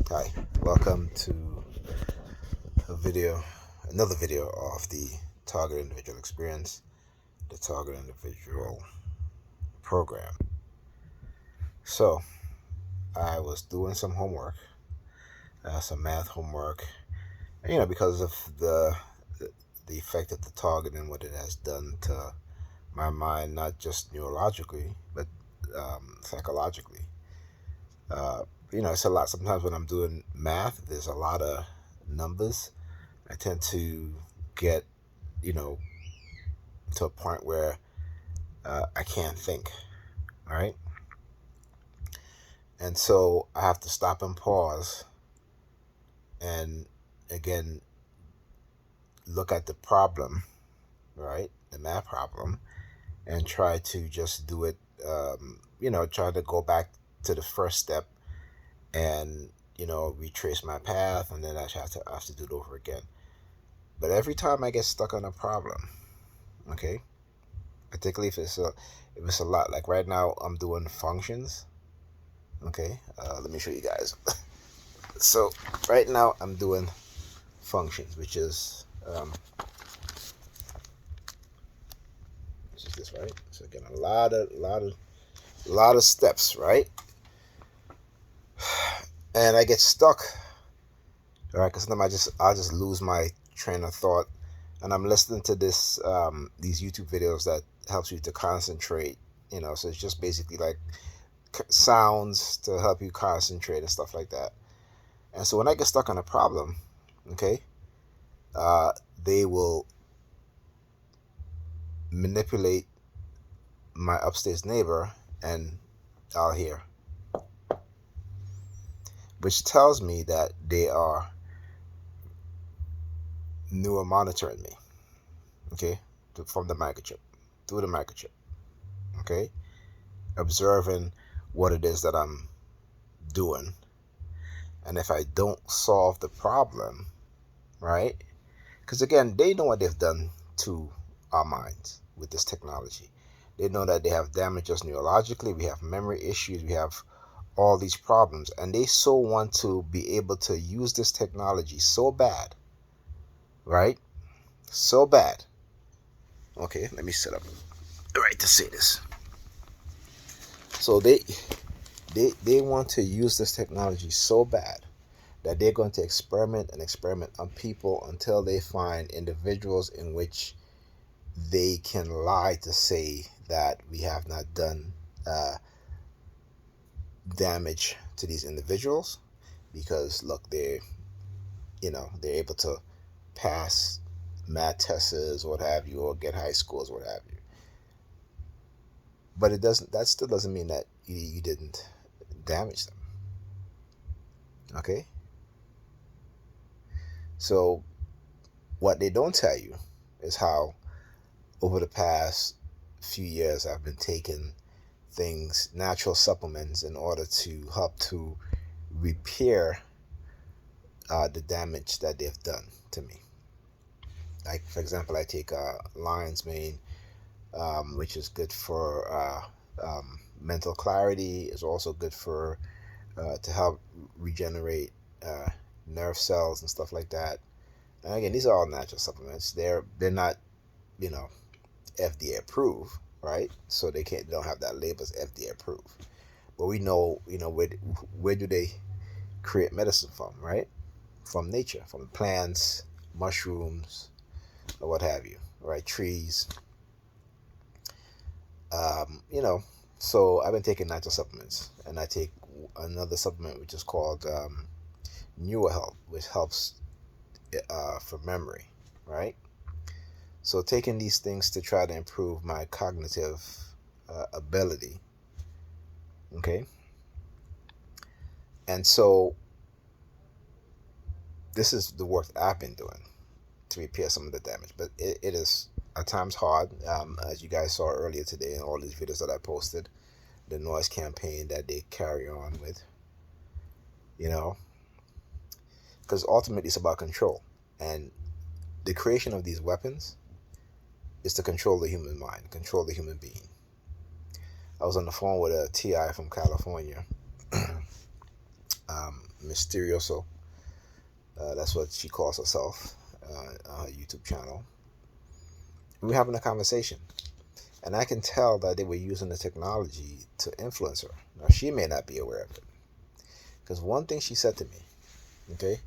Hi, welcome to another video of the Target Individual Experience, the Target Individual Program. So, I was doing some homework, some math homework, and because of the effect of the target and what it has done to my mind, not just neurologically, but psychologically. Uh, it's a lot. Sometimes when I'm doing math, there's a lot of numbers. I tend to get, you know, to a point where I can't think, all right? And so I have to stop and pause and again look at the problem, right? The math problem, and try to just do it, try to go back to the first step and, retrace my path, and then I have to do it over again. But every time I get stuck on a problem, okay, particularly if it's a lot, like right now I'm doing functions. Okay, let me show you guys. So right now I'm doing functions, which is this, right? So again, a lot of steps, right? And I get stuck, all right? Because sometimes I just lose my train of thought, and I'm listening to these YouTube videos that helps you to concentrate. So it's just basically like sounds to help you concentrate and stuff like that. And so when I get stuck on a problem, okay, uh, they will manipulate my upstairs neighbor, and I'll hear, which tells me that they are neuro monitoring me, okay, from the microchip, through the microchip, okay, observing what it is that I'm doing. And if I don't solve the problem, right, because again, they know what they've done to our minds with this technology. They know that they have damaged us neurologically. We have memory issues. We have all these problems, and they so want to be able to use this technology so bad, right? So bad. Okay, let me set up right to say this. So they want to use this technology so bad that they're going to experiment and experiment on people until they find individuals in which they can lie to say that we have not done damage to these individuals, because look, they're able to pass math tests, what have you, or get high scores, what have you. But that still doesn't mean that you didn't damage them. Okay? So what they don't tell you is how over the past few years I've been taking things, natural supplements, in order to help to repair the damage that they've done to me. Like, for example, I take lion's mane, which is good for mental clarity. Is also good for to help regenerate nerve cells and stuff like that. And again, these are all natural supplements. They're not, you know, FDA approved, right? So they don't have that label as FDA approved. But we know, where do they create medicine from, right? From nature, from plants, mushrooms, or what have you, right? Trees. Um, you know, so I've been taking natural supplements, and I take another supplement which is called Neuro, which helps for memory, right? So taking these things to try to improve my cognitive ability, okay? And so this is the work that I've been doing to repair some of the damage, but it is at times hard, as you guys saw earlier today in all these videos that I posted, the noise campaign that they carry on with, because ultimately it's about control. And the creation of these weapons is to control the human mind, control the human being. I was on the phone with a TI from California, Mysterioso. That's what she calls herself on her YouTube channel. And we're having a conversation. And I can tell that they were using the technology to influence her. Now, she may not be aware of it. Because one thing she said to me, okay,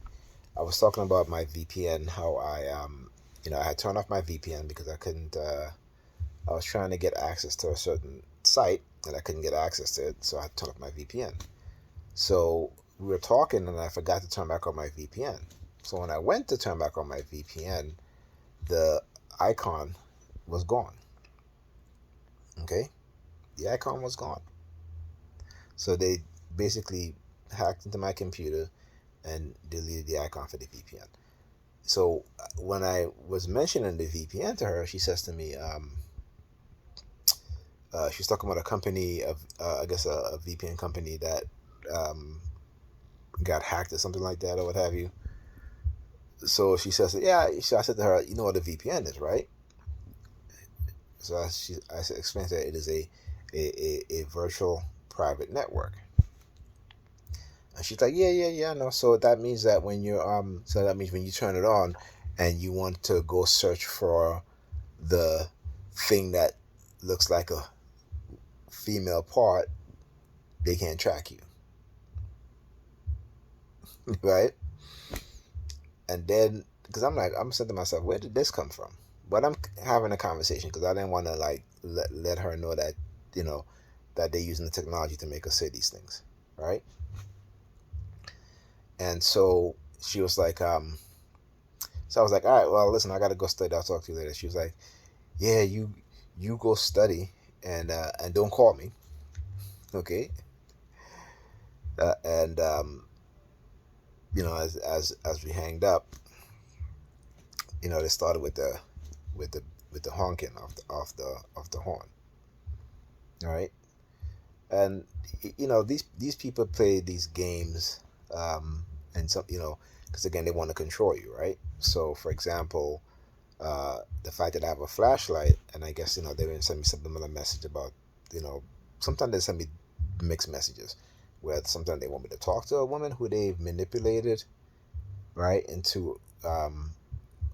I was talking about my VPN, how I had turned off my VPN because I couldn't, I was trying to get access to a certain site and I couldn't get access to it, so I turned off my VPN. So we were talking and I forgot to turn back on my VPN. So when I went to turn back on my VPN, the icon was gone. Okay? The icon was gone. So they basically hacked into my computer and deleted the icon for the VPN. So when I was mentioning the VPN to her, she says to me, she's talking about a company of, I guess, a VPN company that um, got hacked or something like that or what have you. So she says, yeah, I said to her, you know what a VPN is, right? So I explained that it is a virtual private network. And she's like, yeah, no. So that means that when you turn it on and you want to go search for the thing that looks like a female part, they can't track you. Right? And then, because I'm saying to myself, where did this come from? But I'm having a conversation because I didn't want to like let her know that, you know, that they're using the technology to make us say these things, right? And so she was like, so I was like, all right, well, listen, I got to go study. I'll talk to you later. She was like, yeah, you go study and don't call me, okay? And as we hanged up, they started with with the the honking of the horn, all right? And these people play these games, and some because again they want to control you, right? So for example, the fact that I have a flashlight, and I guess they didn't send me subliminal message about sometimes they send me mixed messages where sometimes they want me to talk to a woman who they've manipulated, right, into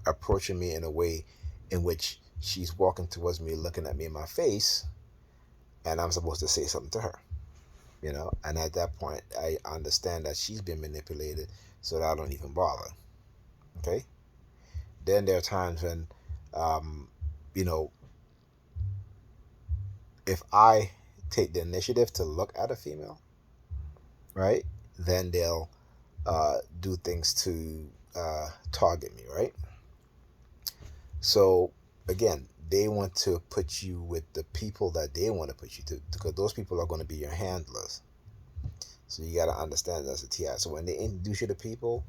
approaching me in a way in which she's walking towards me, looking at me in my face, and I'm supposed to say something to her. And at that point I understand that she's been manipulated, so that I don't even bother. Okay. Then there are times when um, you know if I take the initiative to look at a female, right, then they'll do things to target me, right? So again, they want to put you with the people that they want to put you to, because those people are going to be your handlers. So you got to understand that's a TI. So when they introduce you to people,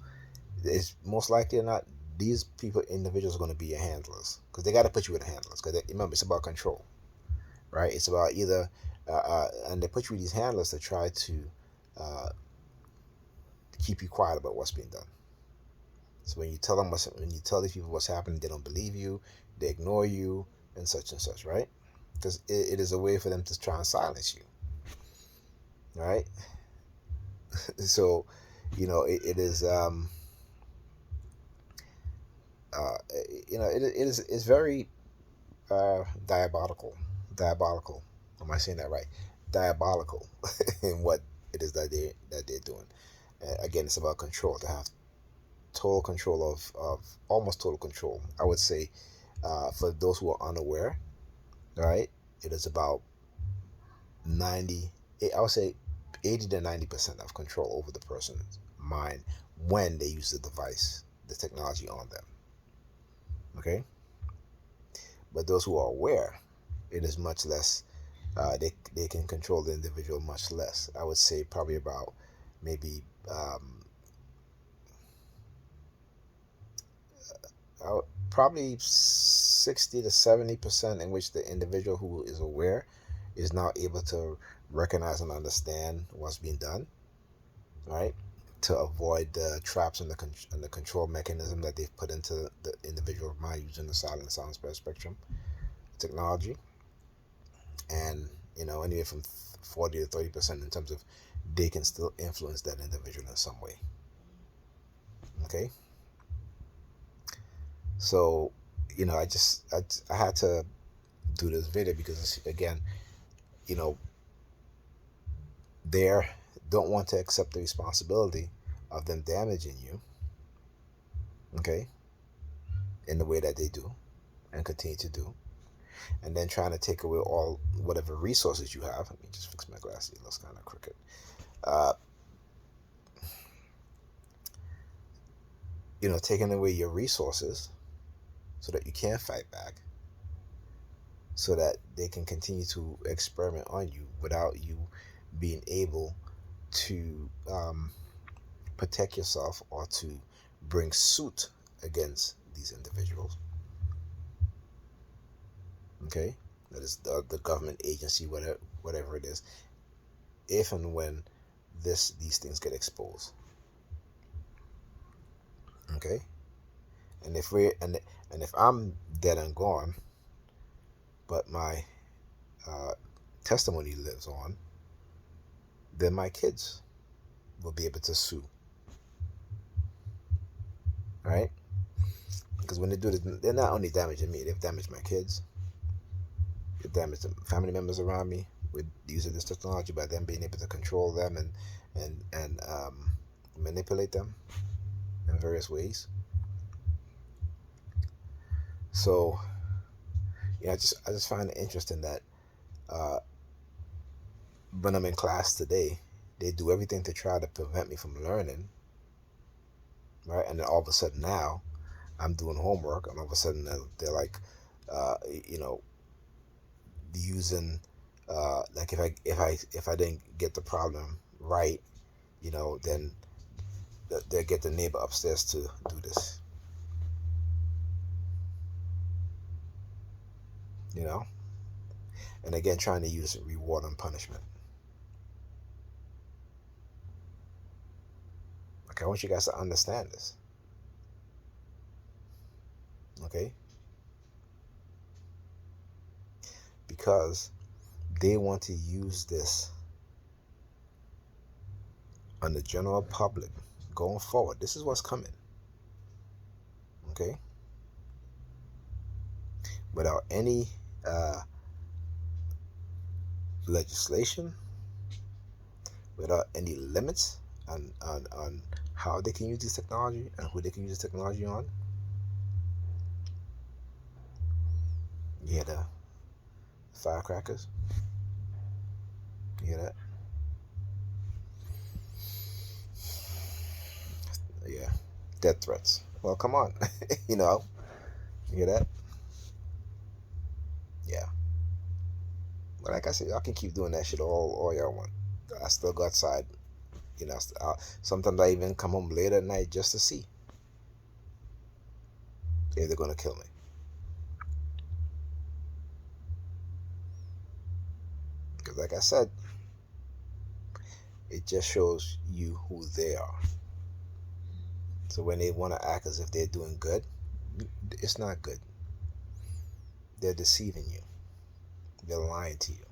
it's most likely or not, these individuals are going to be your handlers, because they got to put you with the handlers. Because remember, it's about control, right? It's about either, and they put you with these handlers to try to uh, keep you quiet about what's being done. So when you tell these people what's happening, they don't believe you, they ignore you, and such, right? Because it is a way for them to try and silence you, right? So, it is, it's very diabolical. Diabolical. Am I saying that right? Diabolical in what it is that they're doing. Again, it's about control. To have total control of almost total control. I would say, for those who are unaware, right? It is about 90. I would say 80 to 90% of control over the person's mind when they use the device, the technology on them. Okay. But those who are aware, it is much less. They can control the individual much less. I would say probably about maybe probably 60 to 70% in which the individual who is aware is now able to recognize and understand what's being done, right? To avoid the traps and the control mechanism that they've put into the individual mind using the silent sound spectrum technology. And anywhere from 40 to 30% in terms of they can still influence that individual in some way. Okay, so I had to do this video because, again, you know they don't want to accept the responsibility of them damaging you, okay, in the way that they do and continue to do, and then trying to take away all whatever resources you have. Let me just fix my glasses. It looks kind of crooked. uh, Taking away your resources so that you can't fight back, so that they can continue to experiment on you without you being able to protect yourself or to bring suit against these individuals. Okay, that is the government agency, whatever it is, if and when these things get exposed. Okay, and if I'm dead and gone, but my testimony lives on, then my kids will be able to sue, right? Because when they do this, they're not only damaging me, they've damaged my kids, they've damaged the family members around me with using this technology, by them being able to control them and manipulate them in various ways. So yeah, I just find it interesting that uh, when I'm in class today, they do everything to try to prevent me from learning, right? And then all of a sudden now, I'm doing homework, and all of a sudden they're like, uh, you know, using like if I didn't get the problem right, then they get the neighbor upstairs to do this, you know, and again trying to use reward and punishment. Okay, I want you guys to understand this. Okay, because they want to use this on the general public going forward. This is what's coming. Okay, without any legislation, without any limits on how they can use this technology and who they can use this technology on. You hear the firecrackers? You hear that? Yeah. Death threats. Well, come on. You know, you hear that? Yeah. But like I said, y'all can keep doing that shit all y'all want. I still go outside. Sometimes I even come home late at night just to see if they're gonna kill me. Because like I said, it just shows you who they are. So when they want to act as if they're doing good, it's not good. They're deceiving you. They're lying to you.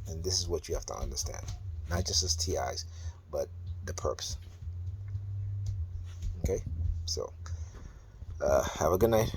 And this is what you have to understand. Not just as TIs, but the perps. Okay? So, have a good night.